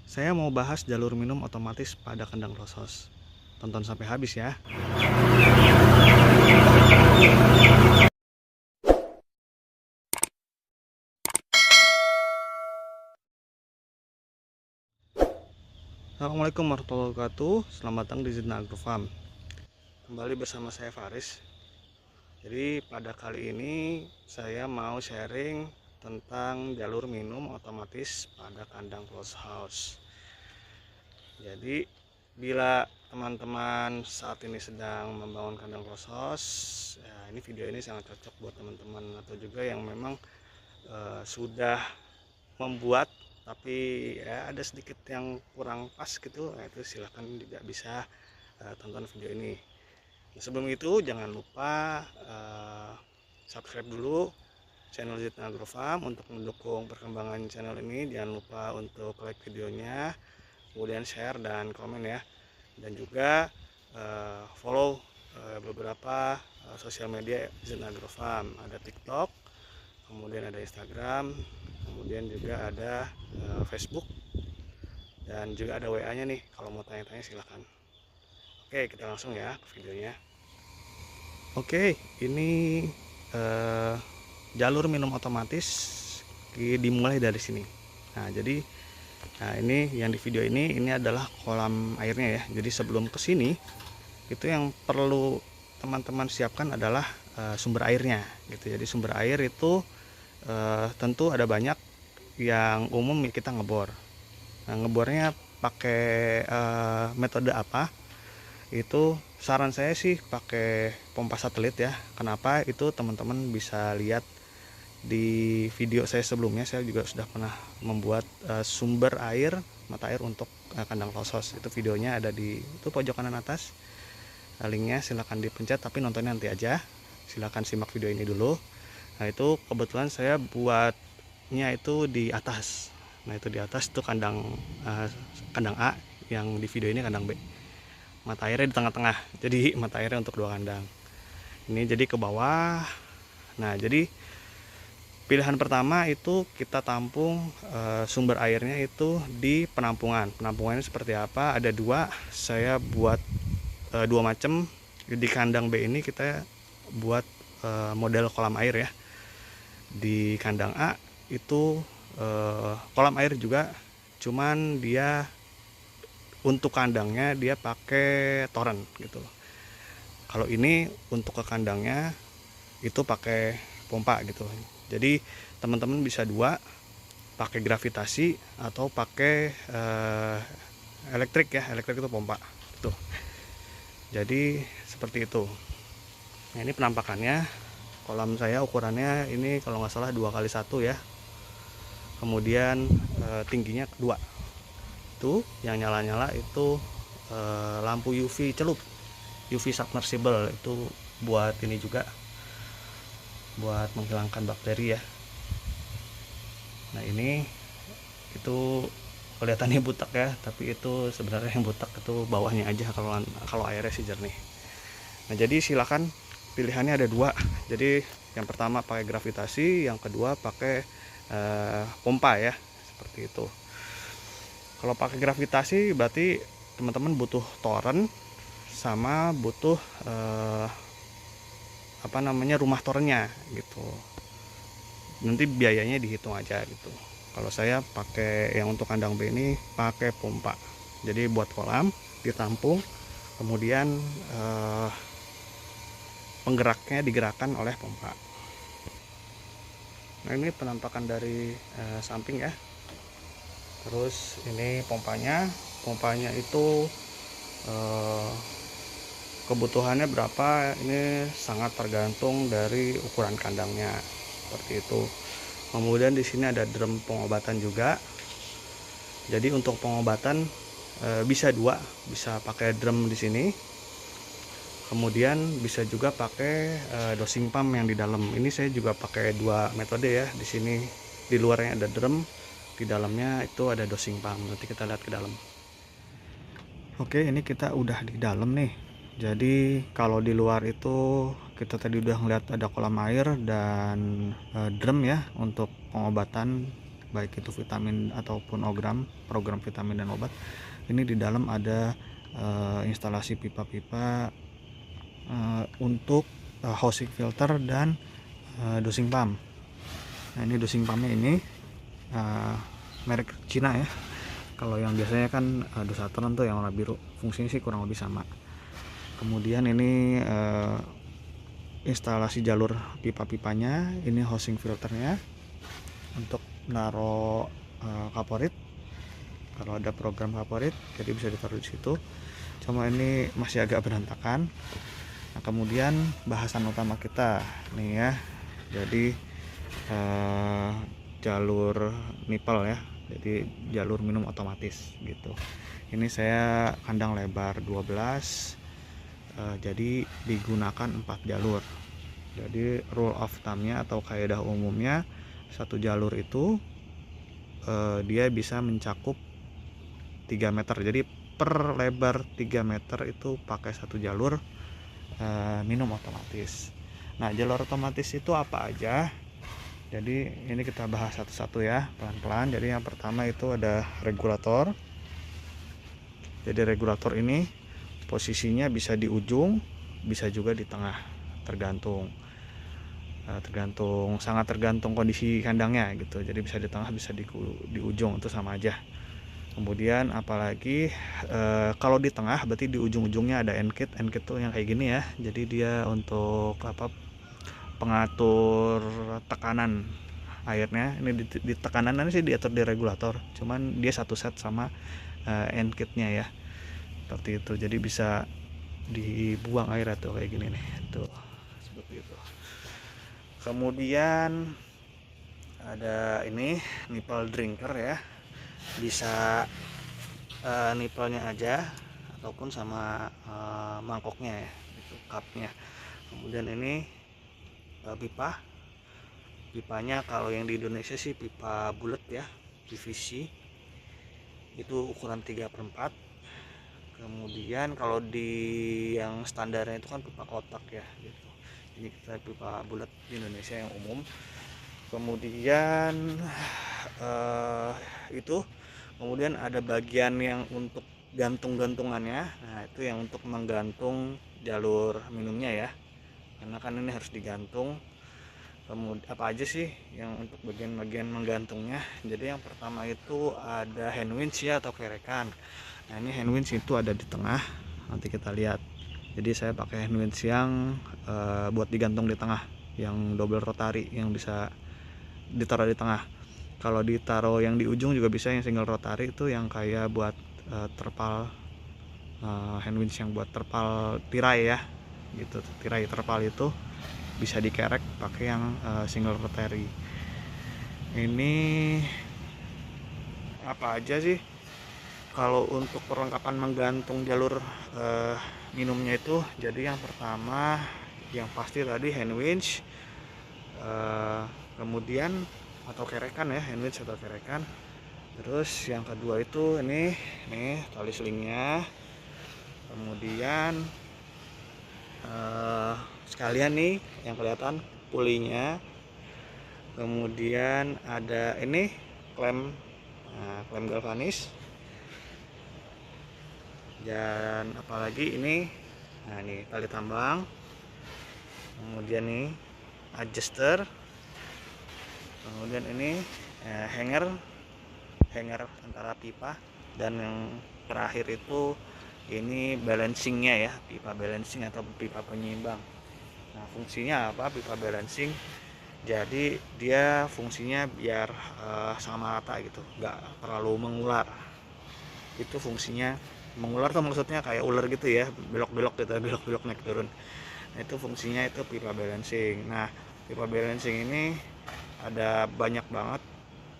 Saya mau bahas jalur minum otomatis pada kandang losos. Tonton sampai habis ya. Assalamualaikum warahmatullahi wabarakatuh. Selamat datang di Zidna Agrofarm. Kembali bersama saya Faris. Jadi pada kali ini saya mau sharing tentang jalur minum otomatis pada kandang close house. Jadi bila teman-teman saat ini sedang membangun kandang close house, ya ini video ini sangat cocok buat teman-teman atau juga yang memang sudah membuat tapi ya ada sedikit yang kurang pas gitu. Nah, itu silahkan juga bisa tonton video ini. Nah, sebelum itu jangan lupa subscribe dulu channel Zidna Agrofarm untuk mendukung perkembangan channel ini. Jangan lupa untuk like videonya, kemudian share dan komen ya, dan juga follow beberapa sosial media Zidna Agrofarm. Ada TikTok, kemudian ada Instagram, kemudian juga ada Facebook, dan juga ada WA nya nih. Kalau mau tanya-tanya silahkan. Oke, kita langsung ya ke videonya. Oke, ini jalur minum otomatis dimulai dari sini. Nah jadi ini yang di video ini adalah kolam airnya ya. Jadi sebelum ke sini itu yang perlu teman-teman siapkan adalah sumber airnya gitu. Jadi sumber air itu tentu ada banyak. Yang umum kita ngebor. Nah, ngebornya pakai metode apa? Itu saran saya sih pakai pompa satelit ya. Kenapa? Itu teman-teman bisa lihat di video saya sebelumnya. Saya juga sudah pernah membuat sumber air, mata air untuk kandang losos. Itu videonya ada di itu pojok kanan atas. Linknya silahkan dipencet, tapi nontonnya nanti aja. Silahkan simak video ini dulu. Nah itu kebetulan saya buatnya itu di atas. Nah itu di atas itu kandang A, yang di video ini kandang B. Mata airnya di tengah-tengah, jadi mata airnya untuk dua kandang. Ini jadi ke bawah. Nah jadi pilihan pertama itu kita tampung sumber airnya itu di penampungan. Penampungannya seperti apa? Ada dua. Saya buat dua macam. Di kandang B ini kita buat model kolam air ya. Di kandang A itu kolam air juga, cuman dia untuk kandangnya dia pakai toren gitu. Kalau ini untuk ke kandangnya itu pakai pompa gitu. Jadi teman-teman bisa dua, pakai gravitasi atau pakai elektrik ya. Elektrik itu pompa tuh. Jadi seperti itu. Nah ini penampakannya. Kolam saya ukurannya ini kalau nggak salah 2x1 ya. Kemudian tingginya 2. Tuh yang nyala-nyala itu lampu UV celup, UV submersible. Itu buat ini juga, buat menghilangkan bakteri ya. Nah ini itu kelihatannya butak ya, tapi itu sebenarnya yang butak itu bawahnya aja. Kalau airnya sih jernih. Nah jadi silakan, pilihannya ada dua. Jadi yang pertama pakai gravitasi, yang kedua pakai pompa ya, seperti itu. Kalau pakai gravitasi berarti teman-teman butuh toren sama butuh rumah torennya gitu. Nanti biayanya dihitung aja gitu. Kalau saya pakai yang untuk kandang B ini pakai pompa. Jadi buat kolam ditampung, kemudian penggeraknya digerakkan oleh pompa. Nah ini penampakan dari samping ya. Terus ini pompanya itu kebutuhannya berapa, ini sangat tergantung dari ukuran kandangnya, seperti itu. Kemudian di sini ada drum pengobatan juga. Jadi untuk pengobatan bisa dua, bisa pakai drum di sini. Kemudian bisa juga pakai dosing pump yang di dalam. Ini saya juga pakai dua metode ya. Di sini di luarnya ada drum, di dalamnya itu ada dosing pump. Nanti kita lihat ke dalam. Oke, ini kita udah di dalam nih. Jadi kalau di luar itu kita tadi udah ngeliat ada kolam air dan drum ya untuk pengobatan baik itu vitamin ataupun program vitamin dan obat. Ini di dalam ada instalasi pipa-pipa untuk housing filter dan dosing pump. Nah, ini dosing pumpnya ini merek Cina ya. Kalau yang biasanya kan dosatron tuh yang warna biru, fungsinya sih kurang lebih sama. Kemudian ini instalasi jalur pipa-pipanya, ini housing filternya untuk naruh kaporit. Kalau ada program kaporit, jadi bisa ditaruh di situ. Cuma ini masih agak berantakan. Nah, kemudian bahasan utama kita nih ya. Jadi jalur nipple ya. Jadi jalur minum otomatis gitu. Ini saya kandang lebar 12. Jadi digunakan 4 jalur. Jadi rule of thumb-nya atau kaidah umumnya, satu jalur itu dia bisa mencakup 3 meter. Jadi per lebar 3 meter itu pakai satu jalur minum otomatis. Nah, jalur otomatis itu apa aja? Jadi ini kita bahas satu-satu ya, pelan-pelan. Jadi yang pertama itu ada regulator. Jadi regulator ini posisinya bisa di ujung, bisa juga di tengah, tergantung sangat tergantung kondisi kandangnya gitu. Jadi bisa di tengah, bisa di ujung, itu sama aja. Kemudian apalagi kalau di tengah berarti di ujung-ujungnya ada end kit tuh yang kayak gini ya. Jadi dia untuk pengatur tekanan airnya. Ini di tekanannya sih diatur di regulator, cuman dia satu set sama end kitnya ya, seperti itu. Jadi bisa dibuang air atau kayak gini nih, tuh seperti itu. Kemudian ada ini nipple drinker ya, bisa nipple-nya aja ataupun sama mangkoknya ya, itu cupnya. Kemudian ini pipanya kalau yang di Indonesia sih pipa bulat ya, PVC, itu ukuran 3/4. Kemudian kalau di yang standarnya itu kan pipa kotak ya gitu. Ini kita pipa bulat di Indonesia yang umum. Kemudian kemudian ada bagian yang untuk gantung-gantungannya. Nah, itu yang untuk menggantung jalur minumnya ya, karena kan ini harus digantung. Kemudian apa aja sih yang untuk bagian-bagian menggantungnya? Jadi yang pertama itu ada hand winch ya, atau kerekan. Nah, ini hand winch itu ada di tengah, nanti kita lihat. Jadi saya pakai hand winch yang buat digantung di tengah, yang double rotary, yang bisa ditaruh di tengah. Kalau ditaruh yang di ujung juga bisa, yang single rotary itu yang kayak buat terpal, hand winch yang buat terpal tirai ya gitu. Tirai terpal itu bisa dikerek pakai yang single rotary. Ini apa aja sih kalau untuk perlengkapan menggantung jalur minumnya itu? Jadi yang pertama yang pasti tadi hand winch, kemudian atau kerekan ya, hand winch atau kerekan. Terus yang kedua itu ini tali selingnya. Kemudian sekalian nih yang kelihatan pulinya. Kemudian ada ini klem galvanis. Dan apalagi ini, nah ini tali tambang. Kemudian nih adjuster. Kemudian ini hanger antara pipa. Dan yang terakhir itu ini balancingnya ya, pipa balancing atau pipa penyeimbang. Nah, fungsinya apa pipa balancing? Jadi dia fungsinya biar sama rata gitu, nggak terlalu mengular. Itu fungsinya. Mengular tuh maksudnya kayak ular gitu ya, belok-belok gitu, belok-belok naik turun. Nah, itu fungsinya itu pipa balancing. Nah, pipa balancing ini ada banyak banget.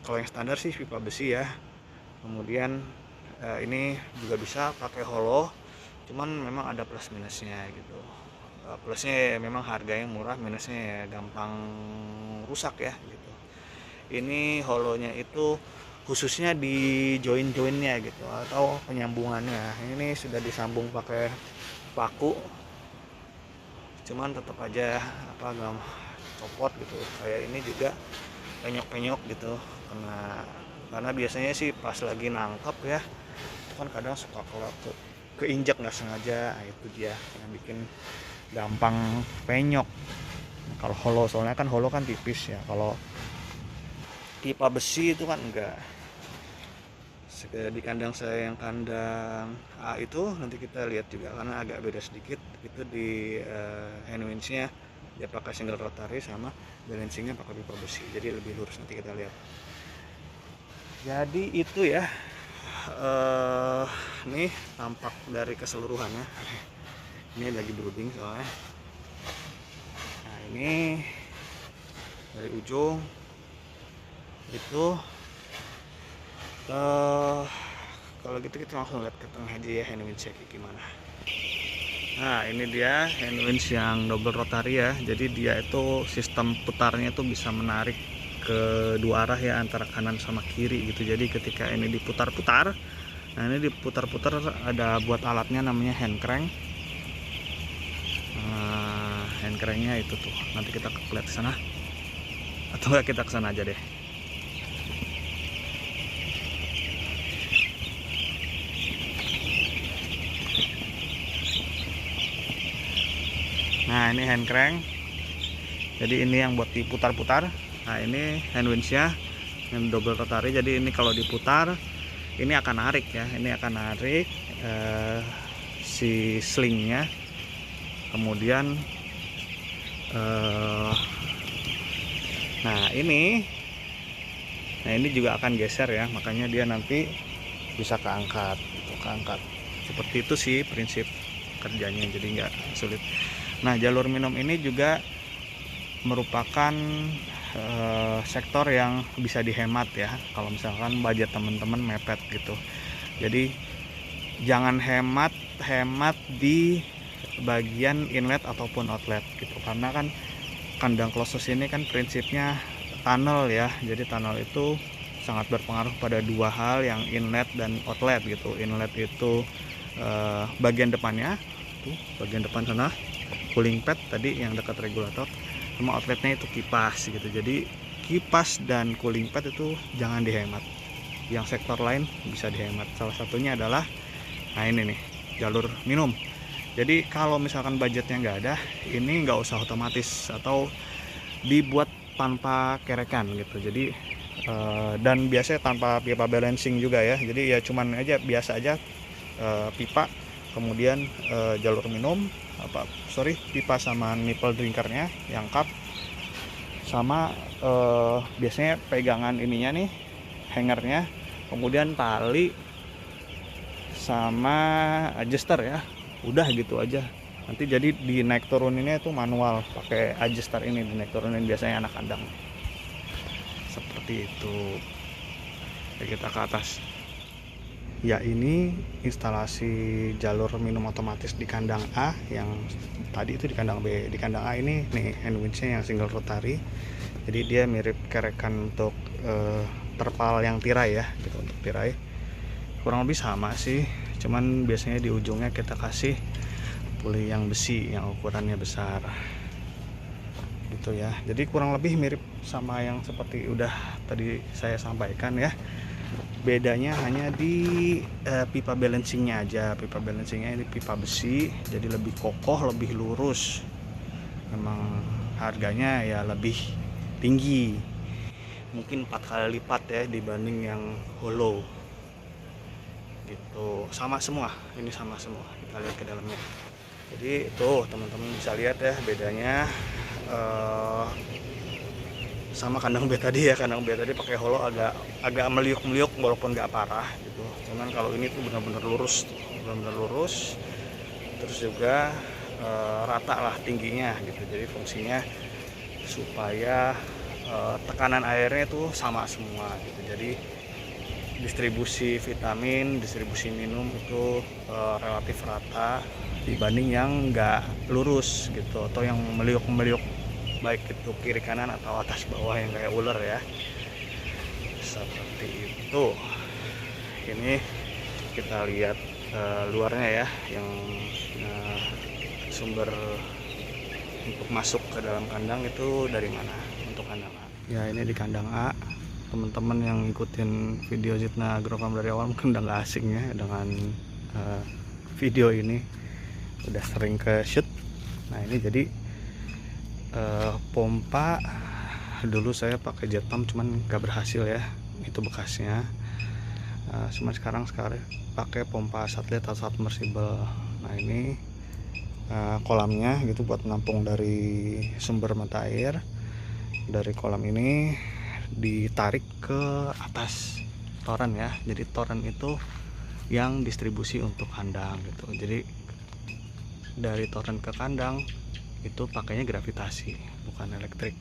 Kalau yang standar sih pipa besi ya. Kemudian ini juga bisa pakai hollow, cuman memang ada plus minusnya gitu. Plusnya ya memang harganya murah, minusnya ya gampang rusak ya gitu. Ini hollownya itu khususnya di join-joinnya gitu, atau penyambungannya. Ini sudah disambung pakai paku, cuman tetap aja gak copot gitu. Kayak ini juga penyok-penyok gitu, karena biasanya sih pas lagi nangkep ya, itu kan kadang suka keinjak nggak sengaja. Nah, itu dia yang bikin gampang penyok. Kalau holo, soalnya kan holo kan tipis ya, kalau pipa besi itu kan enggak. Di kandang saya yang kandang A itu nanti kita lihat juga, karena agak beda sedikit. Itu di hand winch-nya dia pakai single rotary, sama balancingnya pakai pipa besi, jadi lebih lurus. Nanti kita lihat. Jadi itu ya, nih tampak dari keseluruhannya. Ini lagi brooding soalnya. Nah, ini dari ujung itu, kalau gitu kita langsung lihat ke tengah aja ya, hand winch kayak gimana. Nah, ini dia hand winch yang double rotary ya. Jadi dia itu sistem putarnya itu bisa menarik ke dua arah ya, antara kanan sama kiri gitu. Jadi ketika ini diputar-putar, nah ini diputar-putar ada buat alatnya namanya hand crank. Hand cranknya itu tuh, nanti kita lihat ke sana, atau enggak kita ke sana aja deh. Nah, ini hand crank. Jadi ini yang buat diputar-putar. Nah, ini hand winch-nya yang double rotary. Jadi ini kalau diputar, ini akan narik ya. Ini akan narik si slingnya. Kemudian nah ini juga akan geser ya. Makanya dia nanti bisa keangkat. Seperti itu sih prinsip kerjanya. Jadi nggak sulit. Nah, jalur minum ini juga merupakan sektor yang bisa dihemat ya, kalau misalkan budget teman-teman mepet gitu. Jadi jangan hemat di bagian inlet ataupun outlet gitu, karena kan kandang closed ini kan prinsipnya tunnel ya. Jadi tunnel itu sangat berpengaruh pada dua hal, yang inlet dan outlet gitu. Inlet itu bagian depannya tuh, bagian depan sana cooling pad tadi yang dekat regulator, sama outletnya itu kipas gitu. Jadi kipas dan cooling pad itu jangan dihemat, yang sektor lain bisa dihemat. Salah satunya adalah, nah ini nih, jalur minum. Jadi kalau misalkan budgetnya nggak ada, ini nggak usah otomatis atau dibuat tanpa kerekan gitu. Jadi dan biasanya tanpa pipa balancing juga ya. Jadi ya cuman aja biasa aja, pipa, kemudian jalur minum, pipa sama nipple drinkernya yang cup, sama biasanya pegangan ininya nih, hangernya, kemudian tali sama adjuster ya. Udah gitu aja. Nanti jadi di naik turuninnya itu manual, pakai adjuster ini di naik turunin biasanya anak kandang. Seperti itu. Kita ke atas. Ya, ini instalasi jalur minum otomatis di kandang A. Yang tadi itu di kandang B. Di kandang A ini nih hand winch-nya yang single rotary. Jadi dia mirip kerekan untuk terpal yang tirai ya gitu, untuk tirai. Kurang lebih sama sih, cuman biasanya di ujungnya kita kasih puli yang besi yang ukurannya besar gitu ya. Jadi kurang lebih mirip sama yang seperti udah tadi saya sampaikan ya. Bedanya hanya di pipa balancingnya aja. Pipa balancingnya ini pipa besi, jadi lebih kokoh, lebih lurus. Memang harganya ya lebih tinggi, mungkin 4 kali lipat ya dibanding yang hollow gitu. Sama semua, ini sama semua. Kita lihat ke dalamnya. Jadi tuh teman-teman bisa lihat ya bedanya sama kandang B tadi ya. Kandang B tadi pakai hollow agak meliuk-meliuk walaupun nggak parah gitu. Cuman kalau ini tuh benar-benar lurus, terus juga rata lah tingginya gitu. Jadi fungsinya supaya tekanan airnya tuh sama semua gitu. Jadi distribusi vitamin, distribusi minum itu relatif rata dibanding yang nggak lurus gitu, atau yang meliuk-meliuk, baik itu kiri kanan atau atas bawah yang kayak ular ya. Seperti itu. Ini kita lihat luarnya ya, yang sumber untuk masuk ke dalam kandang itu dari mana untuk kandang A. Ya, ini di kandang A teman-teman yang ngikutin video Zidna Agrofarm dari awal mungkin udah nggak asing ya dengan video ini, udah sering ke shoot. Nah ini jadi pompa dulu saya pakai jet pump cuman nggak berhasil ya, itu bekasnya. Cuma sekarang pakai pompa satelit atau submersible. Nah ini kolamnya gitu buat menampung dari sumber mata air. Dari kolam ini ditarik ke atas toren ya, jadi toren itu yang distribusi untuk kandang gitu. Jadi dari toren ke kandang itu pakainya gravitasi bukan elektrik,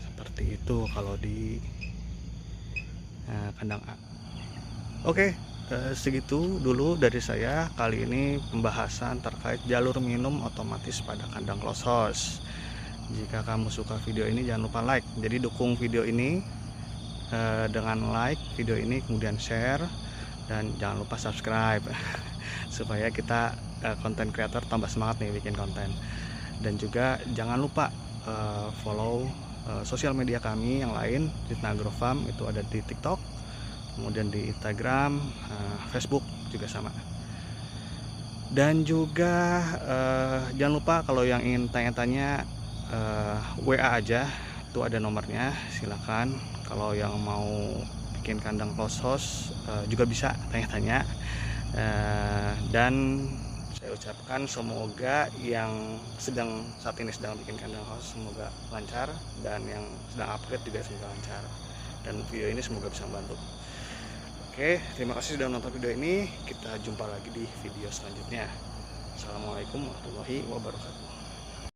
seperti itu kalau di kandang A. Oke, segitu dulu dari saya kali ini pembahasan terkait jalur minum otomatis pada kandang close house. Jika kamu suka video ini jangan lupa like, jadi dukung video ini dengan like video ini, kemudian share, dan jangan lupa subscribe supaya kita konten creator tambah semangat nih bikin konten. Dan juga jangan lupa follow sosial media kami yang lain, Zidna Agrofarm, itu ada di TikTok, kemudian di Instagram, Facebook juga sama. Dan juga jangan lupa kalau yang ingin tanya-tanya WA aja, itu ada nomornya, silakan. Kalau yang mau bikin kandang close house juga bisa tanya-tanya. Dan saya ucapkan semoga yang saat ini sedang bikin kandang house semoga lancar, dan yang sedang upgrade juga semoga lancar, dan video ini semoga bisa membantu. Oke, terima kasih sudah menonton video ini. Kita jumpa lagi di video selanjutnya. Assalamualaikum warahmatullahi wabarakatuh.